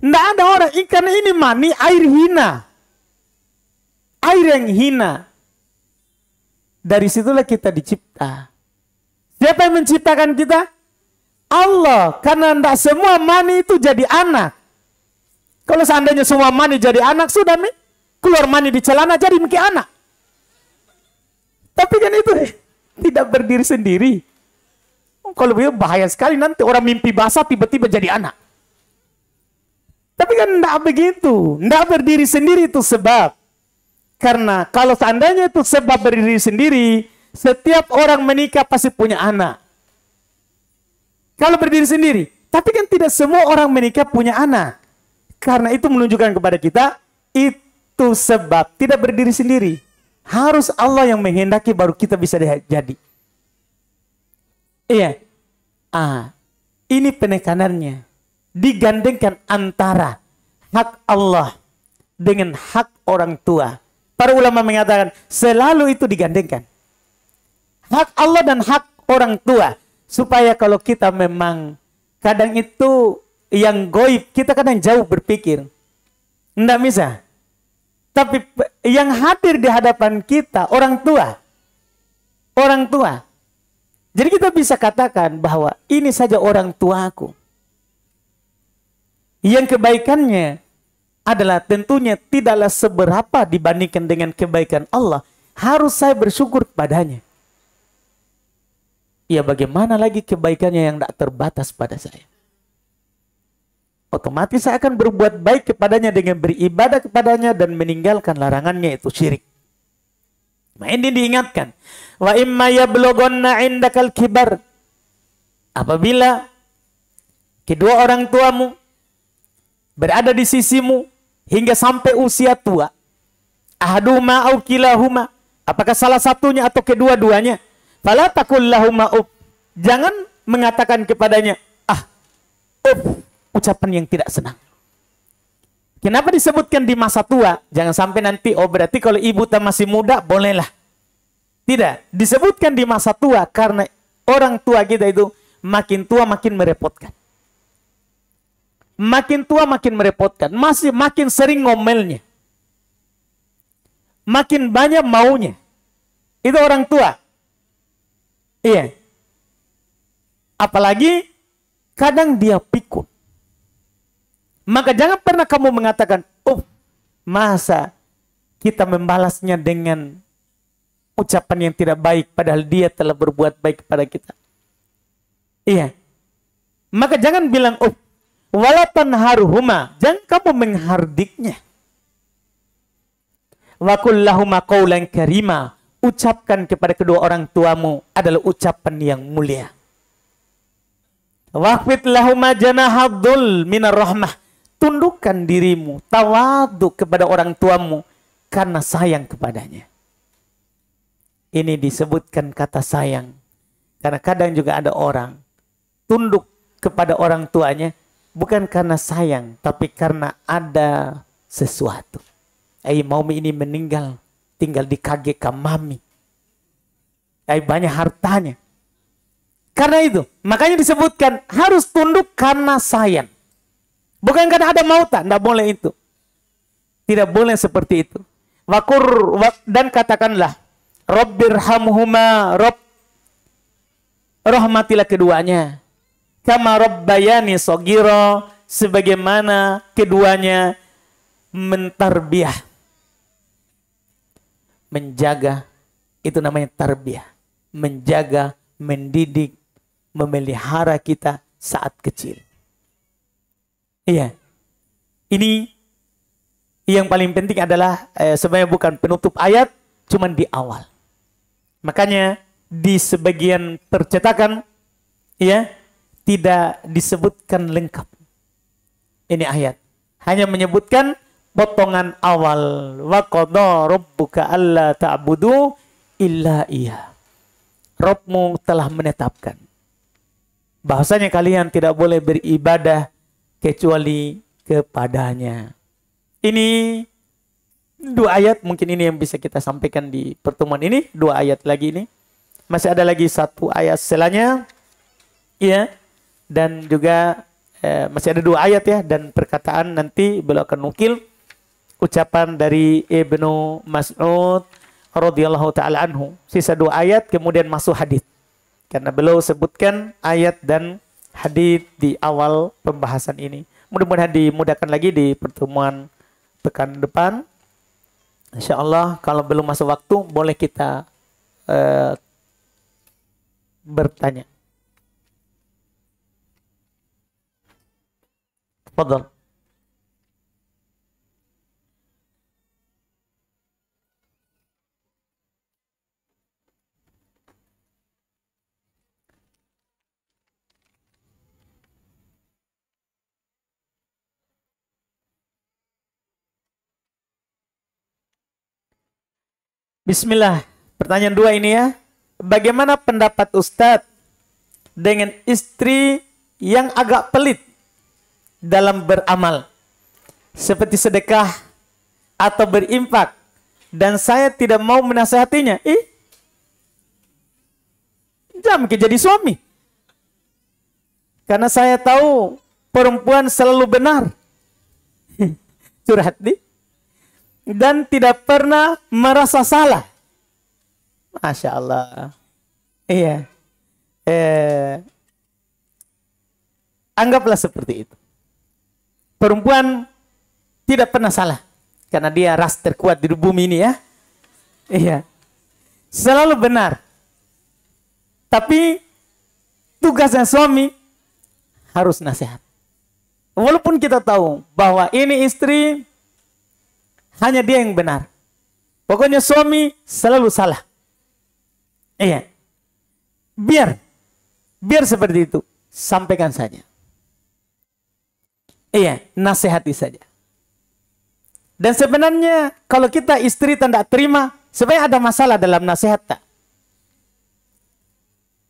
Nggak ada orang, karena ini mani air hina. Air yang hina. Dari situlah kita dicipta. Siapa yang menciptakan kita? Allah. Karena tidak semua mani itu jadi anak. Kalau seandainya semua mani jadi anak, sudah nih. Keluar mani di celana jadi mungkin anak. Tapi kan itu tidak berdiri sendiri. Kalau begitu bahaya sekali, nanti orang mimpi basah tiba-tiba jadi anak. Tapi kan tidak begitu. Tidak berdiri sendiri itu sebab. Karena kalau seandainya itu sebab berdiri sendiri, setiap orang menikah pasti punya anak. Kalau berdiri sendiri. Tapi kan tidak semua orang menikah punya anak. Karena itu menunjukkan kepada kita, itu sebab tidak berdiri sendiri. Harus Allah yang menghendaki baru kita bisa jadi. Iya. Ini penekanannya. Digandengkan antara hak Allah dengan hak orang tua. Para ulama mengatakan selalu itu digandengkan. Hak Allah dan hak orang tua. Supaya kalau kita memang kadang itu yang goib, kita kadang jauh berpikir. Tidak bisa. Tapi yang hadir di hadapan kita orang tua. Orang tua. Jadi kita bisa katakan bahwa ini saja orang tuaku. Yang kebaikannya adalah tentunya tidaklah seberapa dibandingkan dengan kebaikan Allah. Harus saya bersyukur kepadanya. Ya bagaimana lagi kebaikannya yang tidak terbatas pada saya. Otomatis saya akan berbuat baik kepadanya dengan beribadah kepadanya dan meninggalkan larangannya, itu syirik. Nah, ini diingatkan. Wa imma yablughanna indakal kibar. Apabila kedua orang tuamu berada di sisimu hingga sampai usia tua. Ahaduhuma au kilahuma. Apakah salah satunya atau kedua-duanya? Fala taqul lahuma uf. Jangan mengatakan kepadanya, ucapan yang tidak senang. Kenapa disebutkan di masa tua? Jangan sampai nanti, berarti kalau ibu masih muda, bolehlah. Tidak. Disebutkan di masa tua karena orang tua kita itu makin tua makin merepotkan. makin tua makin merepotkan, masih makin sering ngomelnya, makin banyak maunya. Itu orang tua. Iya. Apalagi kadang dia pikun. Maka jangan pernah kamu mengatakan, oh, masa kita membalasnya dengan ucapan yang tidak baik, padahal dia telah berbuat baik kepada kita. Iya. Maka jangan bilang, oh, wala tanharuhuma, jangan kamu menghardiknya. Wa qul lahuma qawlan karima, ucapkan kepada kedua orang tuamu adalah ucapan yang mulia. Waqfid lahuma janahadzul minar rahmah, tundukkan dirimu, tawadhu kepada orang tuamu karena sayang kepadanya. Ini disebutkan kata sayang karena kadang juga ada orang tunduk kepada orang tuanya bukan karena sayang, tapi karena ada sesuatu. Mami ini meninggal, tinggal di KGK mami. Banyak hartanya. Karena itu, makanya disebutkan harus tunduk karena sayang. Bukan karena ada mautan, tidak boleh itu. Tidak boleh seperti itu. Dan katakanlah, Rabbirhamhuma, Rabb, rahmatilah keduanya. Kama rabbayani shogiro, sebagaimana keduanya mentarbiyah, menjaga, itu namanya tarbiyah, menjaga, mendidik, memelihara kita saat kecil. Iya, ini yang paling penting adalah sebenarnya bukan penutup ayat, cuman di awal. Makanya di sebagian percetakan, ya, tidak disebutkan lengkap ini ayat, hanya menyebutkan potongan awal. Wa qadha rabbuka alla ta'budu illa iya. Rabbmu telah menetapkan bahwasanya kalian tidak boleh beribadah kecuali kepadanya. Ini dua ayat, mungkin ini yang bisa kita sampaikan di pertemuan ini. Dua ayat lagi ini. Masih ada lagi satu ayat selanya, ya. Dan juga masih ada dua ayat, ya, dan perkataan nanti beliau akan nukil ucapan dari Ibnu Mas'ud radhiyallahu taala anhu. Sisa dua ayat kemudian masuk hadis. Karena beliau sebutkan ayat dan hadis di awal pembahasan ini. Mudah-mudahan dimudahkan lagi di pertemuan pekan depan. Insyaallah kalau belum masuk waktu boleh kita bertanya. Fadhal. Bismillah. Pertanyaan dua ini, ya. Bagaimana pendapat Ustadz dengan istri yang agak pelit dalam beramal, seperti sedekah atau berinfak, dan saya tidak mau menasihatinya? Jangan jadi suami. Karena saya tahu perempuan selalu benar. Curhat nih. Dan tidak pernah merasa salah. Masya Allah. Iya. Anggaplah seperti itu. Perempuan tidak pernah salah. Karena dia ras terkuat di bumi ini, ya. Iya. Selalu benar. Tapi tugasnya suami harus nasihat. Walaupun kita tahu bahwa ini istri hanya dia yang benar. Pokoknya suami selalu salah. Iya. Biar seperti itu. Sampaikan saja. Iya, nasihati saja. Dan sebenarnya kalau kita istri tidak terima, sebenarnya ada masalah dalam nasihat tak?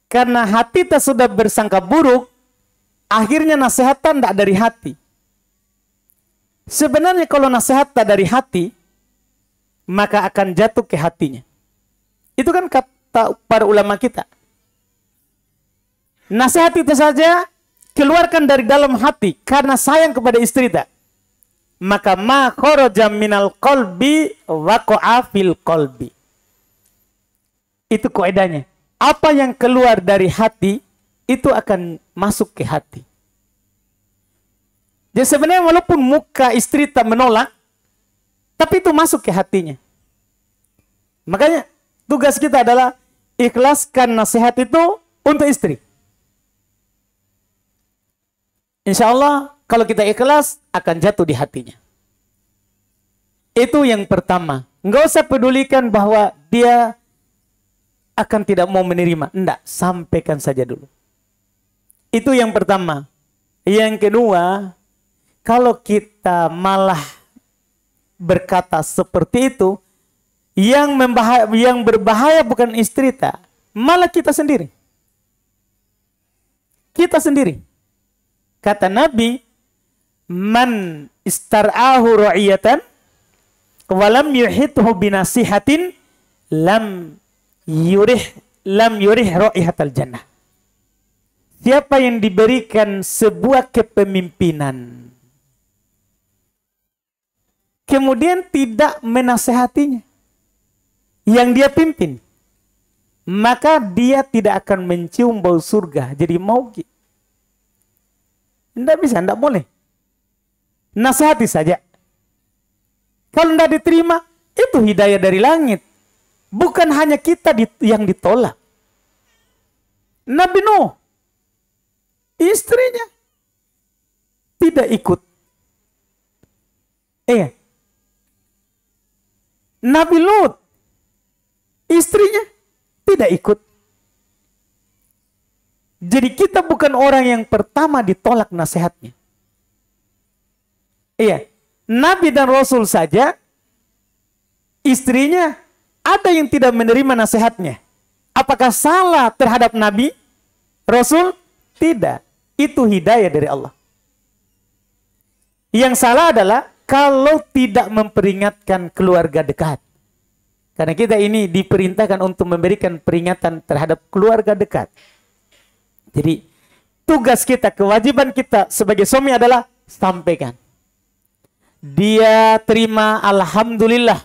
Karena hati tak sudah bersangka buruk, akhirnya nasihat tak dari hati. Sebenarnya kalau nasihat tak dari hati, maka akan jatuh ke hatinya. Itu kan kata para ulama kita. Nasihat itu saja keluarkan dari dalam hati karena sayang kepada istri tak, maka ma kharaja minal qalbi waqa'a fil qalbi. Itu kaidahnya. Apa yang keluar dari hati itu akan masuk ke hati. Jadi sebenarnya walaupun muka istri tak menolak, tapi itu masuk ke hatinya. Makanya tugas kita adalah ikhlaskan nasihat itu untuk istri. Insya Allah kalau kita ikhlas akan jatuh di hatinya. Itu yang pertama. Nggak usah pedulikan bahwa dia akan tidak mau menerima. Enggak, sampaikan saja dulu. Itu yang pertama. Yang kedua, kalau kita malah berkata seperti itu, yang berbahaya bukan istri tak, malah kita sendiri. Kita sendiri. Kata Nabi, man istar'ahu ra'iyatan walam yuhithu binasihatin lam yurih ra'ihatal jannah. Siapa yang diberikan sebuah kepemimpinan kemudian tidak menasehatinya yang dia pimpin, maka dia tidak akan mencium bau surga. Jadi mau tidak bisa, tidak boleh. Nasihati saja. Kalau tidak diterima, itu hidayah dari langit. Bukan hanya kita yang ditolak. Nabi Nuh, istrinya tidak ikut. Nabi Lut, istrinya tidak ikut. Jadi kita bukan orang yang pertama ditolak nasihatnya. Nabi dan Rasul saja, istrinya ada yang tidak menerima nasihatnya. Apakah salah terhadap Nabi, Rasul? Tidak. Itu hidayah dari Allah. Yang salah adalah kalau tidak memperingatkan keluarga dekat. Karena kita ini diperintahkan untuk memberikan peringatan terhadap keluarga dekat. Jadi tugas kita, kewajiban kita sebagai suami adalah sampaikan. Dia terima, alhamdulillah.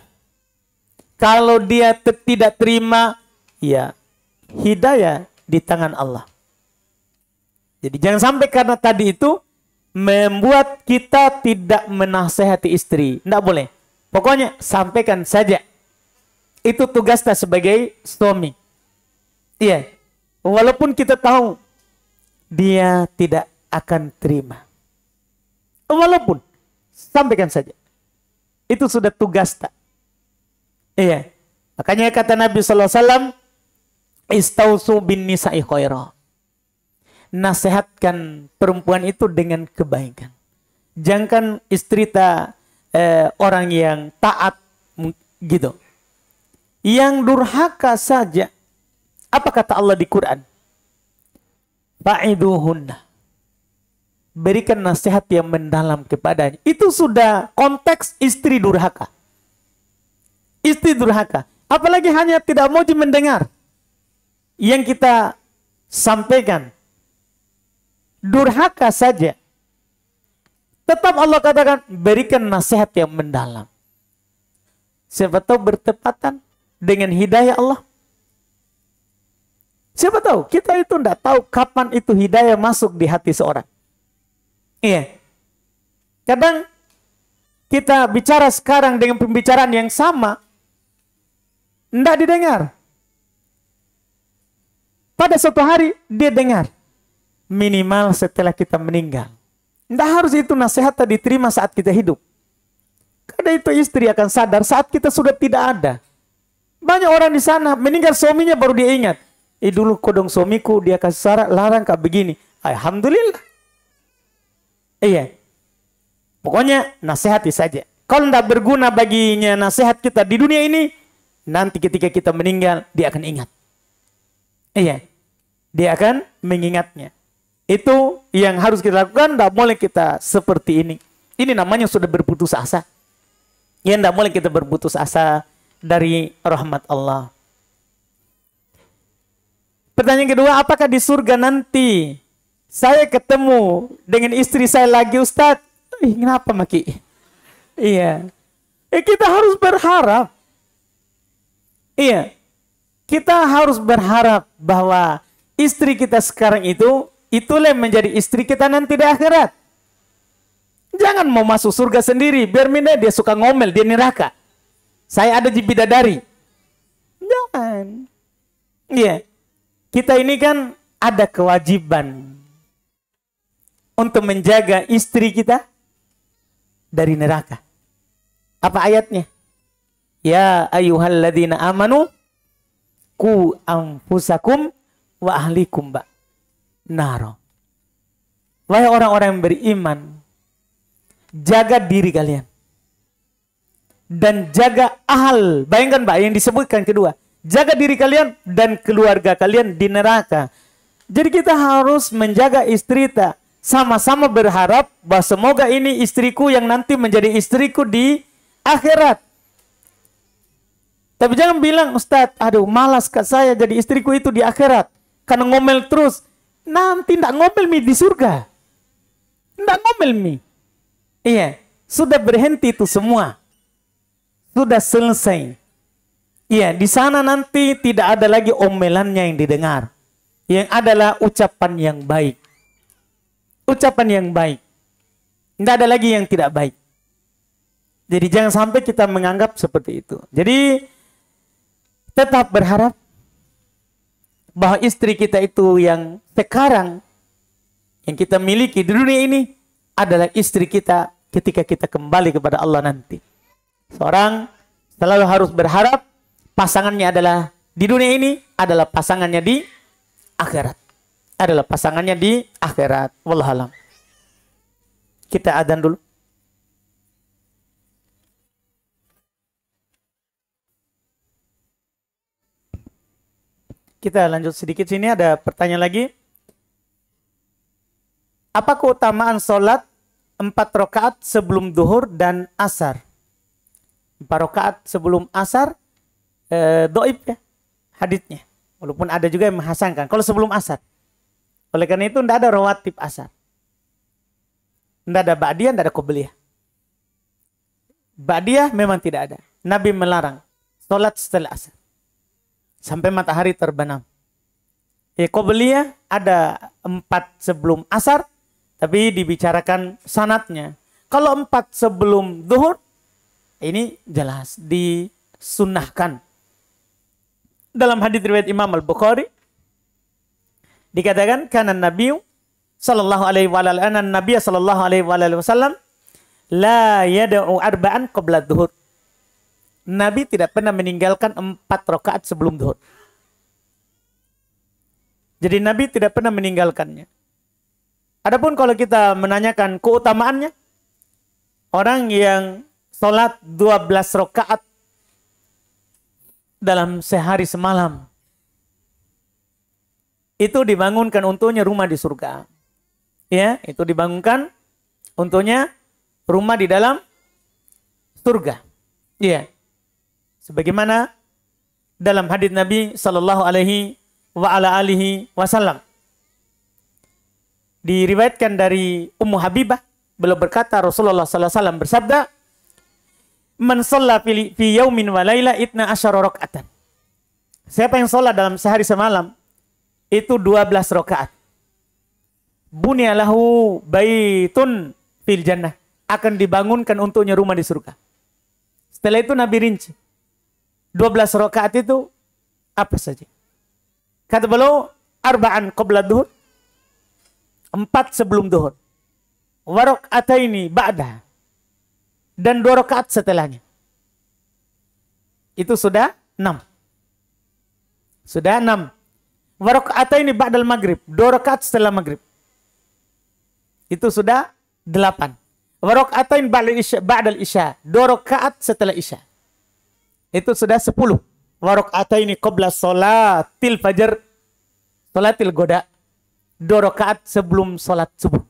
Kalau dia tidak terima, ya hidayah di tangan Allah. Jadi jangan sampai karena tadi itu membuat kita tidak menasehati istri. Tidak boleh. Pokoknya sampaikan saja. Itu tugas kita sebagai suami. Walaupun kita tahu dia tidak akan terima. Walaupun sampaikan saja. Itu sudah tugas tak. Makanya kata Nabi SAW, istausu bin nisa'i khaira. Nasihatkan perempuan itu dengan kebaikan. Jangan istri orang yang taat gitu. Yang durhaka saja. Apa kata Allah di Quran? Fa'iduhunna. Berikan nasihat yang mendalam kepadanya. Itu sudah konteks istri durhaka. Istri durhaka. Apalagi hanya tidak mau mendengar yang kita sampaikan. Durhaka saja. Tetap Allah katakan, berikan nasihat yang mendalam. Siapa tahu bertepatan dengan hidayah Allah. Siapa tahu, kita itu tidak tahu kapan itu hidayah masuk di hati seorang. Kadang kita bicara sekarang dengan pembicaraan yang sama, tidak didengar. Pada suatu hari dia dengar. Minimal setelah kita meninggal. Tidak harus itu nasihat diterima saat kita hidup. Karena itu istri akan sadar saat kita sudah tidak ada. Banyak orang di sana meninggal suaminya baru dia ingat. Dulu kodong suamiku dia kasih syarat larang kayak begini. Alhamdulillah. Pokoknya nasihati saja. Kalau tidak berguna baginya nasihat kita di dunia ini, nanti ketika kita meninggal dia akan ingat. Dia akan mengingatnya. Itu yang harus kita lakukan. Tidak boleh kita seperti ini. Ini namanya sudah berputus asa. Tidak boleh kita berputus asa dari rahmat Allah. Pertanyaan kedua, apakah di surga nanti Saya ketemu dengan istri saya lagi, Ustadz. Kenapa Maki? Iya. Kita harus berharap. Iya. Kita harus berharap bahwa istri kita sekarang itulah yang menjadi istri kita nanti di akhirat. Jangan mau masuk surga sendiri, biar dia suka ngomel, dia neraka. Saya ada di bidadari. Jangan. Iya. Kita ini kan ada kewajiban untuk menjaga istri kita dari neraka. Apa ayatnya? Ya ayyuhalladzina amanu ku anfusakum wa ahlikum naro. Wahai orang-orang yang beriman, jaga diri kalian dan jaga ahal. Bayangkan Mbak yang disebutkan kedua, jaga diri kalian dan keluarga kalian di neraka. Jadi kita harus menjaga istri kita, sama-sama berharap bahwa semoga ini istriku yang nanti menjadi istriku di akhirat. Tapi jangan bilang, Ustadz, aduh malas saya jadi istriku itu di akhirat karena ngomel terus. Nanti ndak ngomel mi di surga. Ndak ngomel mi. Iya, sudah berhenti itu semua. Sudah selesai. Iya, di sana nanti tidak ada lagi omelannya yang didengar. Yang adalah ucapan yang baik. Ucapan yang baik. Tidak ada lagi yang tidak baik. Jadi jangan sampai kita menganggap seperti itu. Jadi tetap berharap bahwa istri kita itu yang sekarang yang kita miliki di dunia ini adalah istri kita ketika kita kembali kepada Allah nanti. Seorang selalu harus berharap pasangannya adalah di dunia ini adalah pasangannya di akhirat. Adalah pasangannya di akhirat. Wallahualam. Kita adzan dulu. Kita lanjut sedikit, sini ada pertanyaan lagi. Apa keutamaan sholat 4 rakaat sebelum duhur dan asar? 4 rakaat sebelum asar doib ya haditsnya. Walaupun ada juga yang menghasankan kalau sebelum asar. Oleh karena itu tidak ada rawatib asar. Tidak ada ba'diyah, tidak ada qobliyah. Ba'diyah memang tidak ada. Nabi melarang sholat setelah asar sampai matahari terbenam. Qobliyah ada 4 sebelum asar, tapi dibicarakan sanatnya. Kalau 4 sebelum zuhur, ini jelas disunnahkan. Dalam hadits riwayat Imam Al-Bukhari, dikatakan kana Nabi sallallahu alaihi wasallam la yad'u arba'an qabla dhuhur. Nabi tidak pernah meninggalkan 4 rakaat sebelum zuhur. Jadi Nabi tidak pernah meninggalkannya. Adapun kalau kita menanyakan keutamaannya, orang yang sholat 12 rakaat dalam sehari semalam, itu dibangunkan untuknya rumah di surga. Ya, itu dibangunkan untuknya rumah di dalam surga. Ya. Sebagaimana dalam hadits Nabi sallallahu alaihi wasallam. Diriwayatkan dari Ummu Habibah, beliau berkata Rasulullah sallallahu alaihi wasallam bersabda, "Man shalla fi yaumin wa laila 12 rakaatan." Siapa yang sholat dalam sehari semalam itu 12 rakaat. Bunya lahu baitun fil jannah, akan dibangunkan untuknya rumah di surga. Setelah itu Nabi rinci 12 rakaat itu apa saja. Kata beliau, arba'an qabla dhuhur, 4 sebelum dhuhur. Wa raka'ataini ba'da, dan 2 rakaat setelahnya. Itu sudah 6. Sudah 6. Wa raka'ataini ba'dal maghrib, 2 rakaat setelah maghrib. Itu sudah 8. Wa raka'atain ba'dal isya, 2 rakaat setelah isya. Itu sudah 10. Wa raka'ataini qabla sholatil fajr, sholatil goda, 2 rakaat sebelum sholat subuh.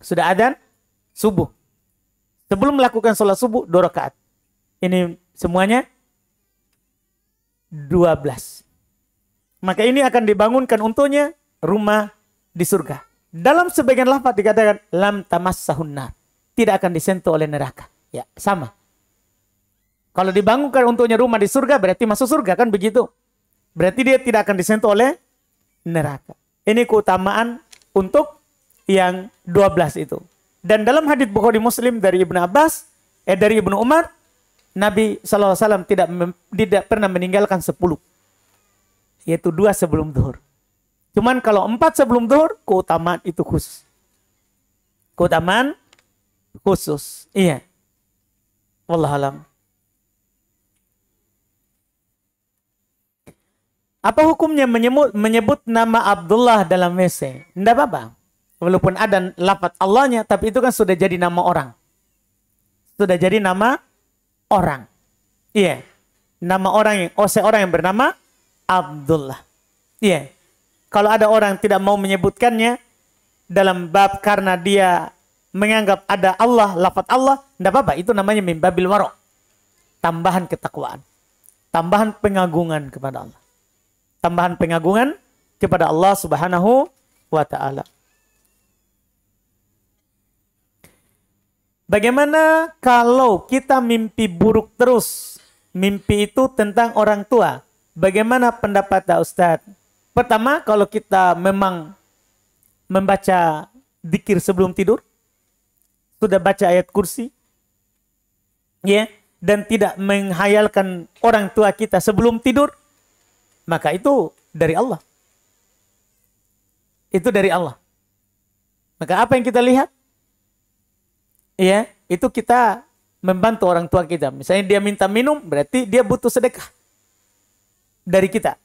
Sudah adzan subuh. Sebelum melakukan sholat subuh 2 rakaat. Ini semuanya 12. Maka ini akan dibangunkan untuknya rumah di surga. Dalam sebagian lafaz dikatakan lam tamassahun nar, tidak akan disentuh oleh neraka. Ya, sama. Kalau dibangunkan untuknya rumah di surga berarti masuk surga, kan begitu. Berarti dia tidak akan disentuh oleh neraka. Ini keutamaan untuk yang 12 itu. Dan dalam hadits Bukhari Muslim dari dari Ibnu Umar, Nabi SAW tidak pernah meninggalkan 10. Yaitu 2 sebelum zuhur. Cuman kalau 4 sebelum zuhur, keutamaan itu khusus. Keutamaan khusus. Iya. Wallahualam. Apa hukumnya menyebut nama Abdullah dalam WC? Tidak apa-apa. Walaupun ada lafaz Allahnya, tapi itu kan sudah jadi nama orang. Sudah jadi nama orang. Iya. Nama orang seorang yang bernama Abdullah. Iya. Kalau ada orang tidak mau menyebutkannya dalam bab karena dia menganggap ada Allah, lafaz Allah, tidak apa-apa. Itu namanya min babil wara'. Tambahan ketakwaan. Tambahan pengagungan kepada Allah. Tambahan pengagungan kepada Allah Subhanahu wa ta'ala. Bagaimana kalau kita mimpi buruk terus? Mimpi itu tentang orang tua. Bagaimana pendapat Ustaz? Pertama, kalau kita memang membaca zikir sebelum tidur, sudah baca ayat kursi, ya, dan tidak menghayalkan orang tua kita sebelum tidur, maka itu dari Allah. Itu dari Allah. Maka apa yang kita lihat? Ya, itu kita membantu orang tua kita. Misalnya dia minta minum, berarti dia butuh sedekah dari kita.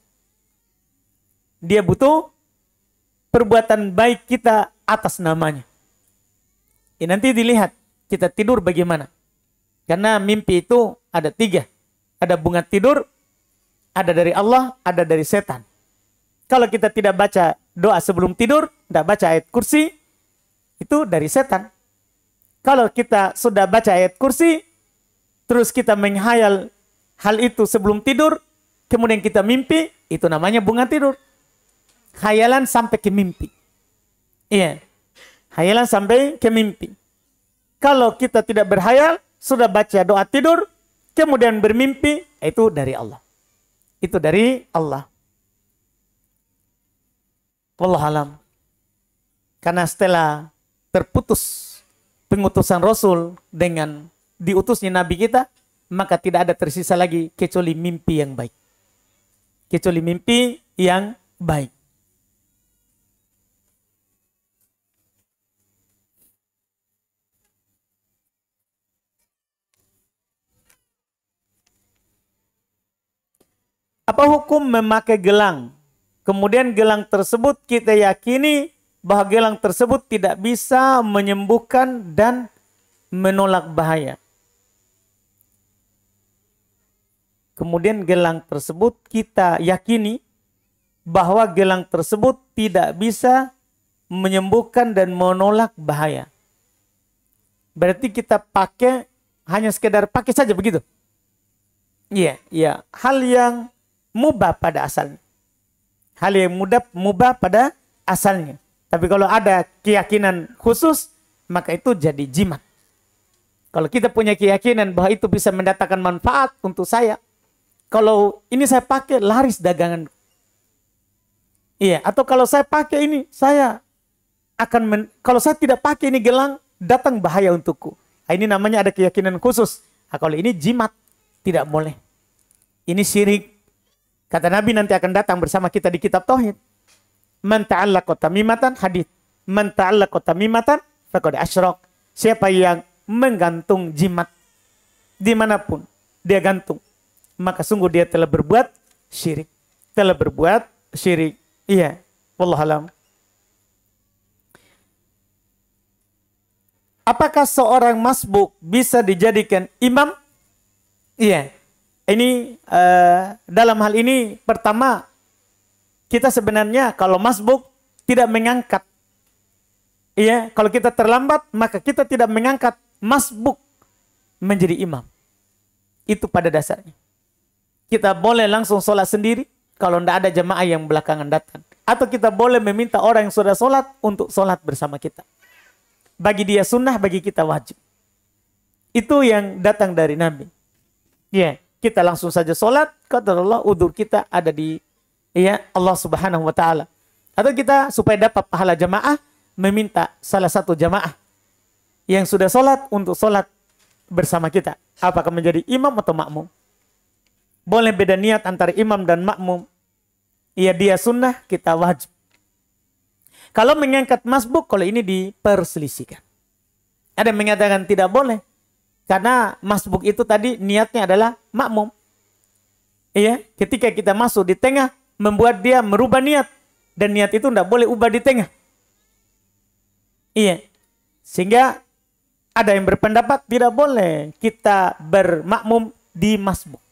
Dia butuh perbuatan baik kita atas namanya. Ya, nanti dilihat kita tidur bagaimana. Karena mimpi itu ada 3. Ada bunga tidur, ada dari Allah, ada dari setan. Kalau kita tidak baca doa sebelum tidur, tidak baca ayat kursi, itu dari setan. Kalau kita sudah baca ayat kursi, terus kita menghayal hal itu sebelum tidur, kemudian kita mimpi, itu namanya bunga tidur. Hayalan sampai ke mimpi. Iya. Hayalan sampai ke mimpi. Kalau kita tidak berhayal, sudah baca doa tidur, kemudian bermimpi, itu dari Allah. Itu dari Allah. Wallahualam. Karena setelah terputus pengutusan Rasul dengan diutusnya Nabi kita, maka tidak ada tersisa lagi kecuali mimpi yang baik. Kecuali mimpi yang baik. Apa hukum memakai gelang? Kemudian gelang tersebut kita yakini bahwa gelang tersebut tidak bisa menyembuhkan dan menolak bahaya. Kemudian gelang tersebut kita yakini bahwa gelang tersebut tidak bisa menyembuhkan dan menolak bahaya. Berarti kita pakai hanya sekedar pakai saja begitu. Iya, iya. Hal yang mubah pada asalnya. Hal yang mubah pada asalnya. Tapi kalau ada keyakinan khusus, maka itu jadi jimat. Kalau kita punya keyakinan bahwa itu bisa mendatangkan manfaat untuk saya, kalau ini saya pakai, laris dagangan. Iya, atau kalau saya pakai ini, saya akan, kalau saya tidak pakai ini gelang, datang bahaya untukku. Nah, ini namanya ada keyakinan khusus. Nah, kalau ini jimat, tidak boleh. Ini syirik. Kata Nabi nanti akan datang bersama kita di kitab Tauhid. Man ta'allaqa tamimatan, hadits. Man ta'allaqa tamimatan faqad asyrak. Siapa yang menggantung jimat dimanapun dia gantung, maka sungguh dia telah berbuat syirik. Telah berbuat syirik. Iya. Wallahualam. Apakah seorang masbuk bisa dijadikan imam? Iya. Ini dalam hal ini pertama kita sebenarnya kalau masbuk tidak mengangkat. Iya, kalau kita terlambat maka kita tidak mengangkat masbuk menjadi imam. Itu pada dasarnya. Kita boleh langsung sholat sendiri kalau tidak ada jamaah yang belakangan datang. Atau kita boleh meminta orang yang sudah sholat untuk sholat bersama kita. Bagi dia sunnah, bagi kita wajib. Itu yang datang dari Nabi. Ya, kita langsung saja sholat, kata Allah, udzur kita ada di Allah Subhanahu wa Ta'ala. Atau kita supaya dapat pahala jamaah, meminta salah satu jamaah yang sudah sholat untuk sholat bersama kita. Apakah menjadi imam atau makmum? Boleh beda niat antara imam dan makmum. Ya, dia sunnah, kita wajib. Kalau mengangkat masbuk, kalau ini diperselisihkan. Ada yang mengatakan tidak boleh. Karena masbuk itu tadi niatnya adalah makmum. Iya, ketika kita masuk di tengah, membuat dia merubah niat. Dan niat itu tidak boleh ubah di tengah. Iya. Sehingga ada yang berpendapat tidak boleh kita bermakmum di masbuk.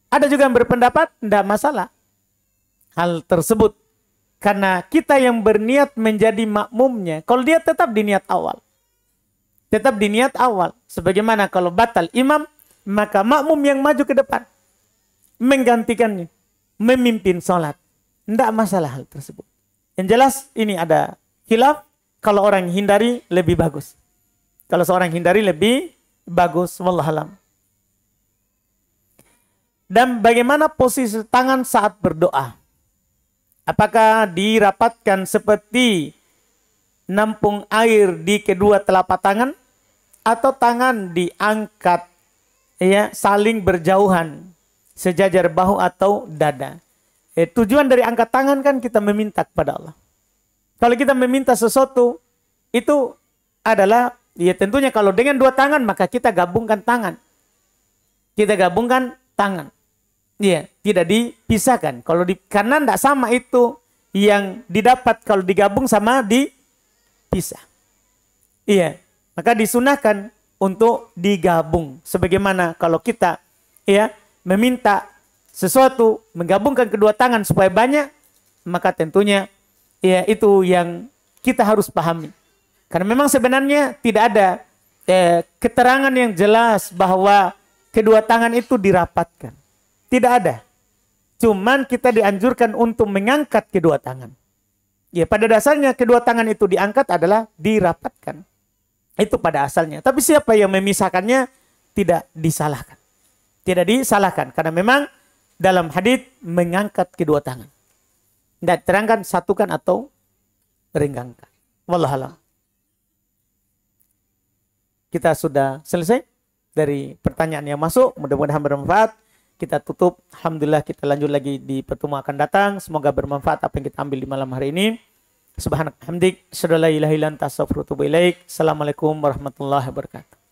Ada juga yang berpendapat tidak masalah hal tersebut. Karena kita yang berniat menjadi makmumnya. Kalau dia tetap di niat awal. Tetap di niat awal. Sebagaimana kalau batal imam, maka makmum yang maju ke depan. Menggantikannya. Memimpin sholat. Tidak masalah hal tersebut. Yang jelas ini ada khilaf. Kalau orang hindari lebih bagus. Kalau seorang hindari lebih bagus. Wallahualam. Dan bagaimana posisi tangan saat berdoa? Apakah dirapatkan seperti nampung air di kedua telapak tangan? Atau tangan diangkat saling berjauhan? Sejajar bahu atau dada? Tujuan dari angkat tangan kan kita meminta kepada Allah. Kalau kita meminta sesuatu, itu adalah, tentunya kalau dengan dua tangan, maka kita gabungkan tangan. Kita gabungkan tangan. Iya, tidak dipisahkan. Karena tidak sama itu yang didapat kalau digabung sama dipisah. Iya, maka disunahkan untuk digabung. Sebagaimana kalau kita meminta sesuatu, menggabungkan kedua tangan supaya banyak, maka tentunya itu yang kita harus pahami. Karena memang sebenarnya tidak ada keterangan yang jelas bahwa kedua tangan itu dirapatkan. Tidak ada. Cuman kita dianjurkan untuk mengangkat kedua tangan. Ya, pada dasarnya kedua tangan itu diangkat adalah dirapatkan. Itu pada asalnya. Tapi siapa yang memisahkannya tidak disalahkan. Tidak disalahkan. Karena memang dalam hadits mengangkat kedua tangan. Tidak terangkan satukan atau ringgangkan. Wallahualam. Kita sudah selesai dari pertanyaan yang masuk. Mudah-mudahan bermanfaat. Kita tutup. Alhamdulillah kita lanjut lagi di pertemuan akan datang. Semoga bermanfaat apa yang kita ambil di malam hari ini. Subhanakallahumma hamdik. Asyhadu an la ilaha illa anta astaghfiruka wa atubu ilaik. Assalamualaikum warahmatullahi wabarakatuh.